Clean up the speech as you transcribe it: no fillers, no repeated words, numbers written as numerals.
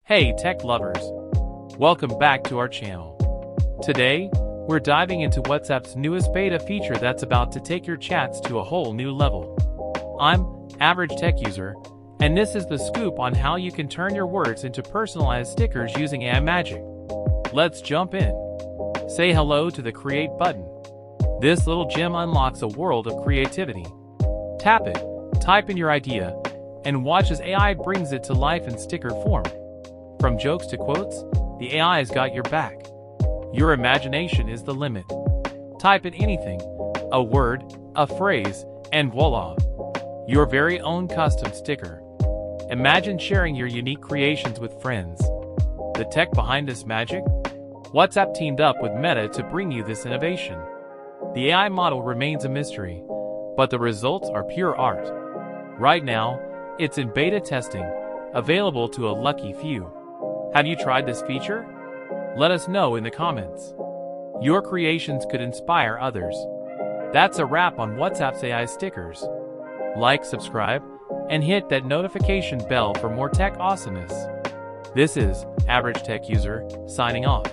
Hey tech lovers! Welcome back to our channel. Today, we're diving into WhatsApp's newest beta feature that's about to take your chats to a whole new level. I'm AvgTechUser, and this is the scoop on how you can turn your words into personalized stickers using AI magic. Let's jump in. Say hello to the Create button. This little gem unlocks a world of creativity. Tap it, type in your idea, and watch as AI brings it to life in sticker form. From jokes to quotes, the AI's got your back. Your imagination is the limit. Type in anything, a word, a phrase, and voila! Your very own custom sticker. Imagine sharing your unique creations with friends. The tech behind this magic? WhatsApp teamed up with Meta to bring you this innovation. The AI model remains a mystery, but the results are pure art. Right now, it's in beta testing, available to a lucky few. Have you tried this feature? Let us know in the comments. Your creations could inspire others. That's a wrap on WhatsApp's AI stickers. Like, subscribe, and hit that notification bell for more tech awesomeness. This is AvgTechUser, signing off.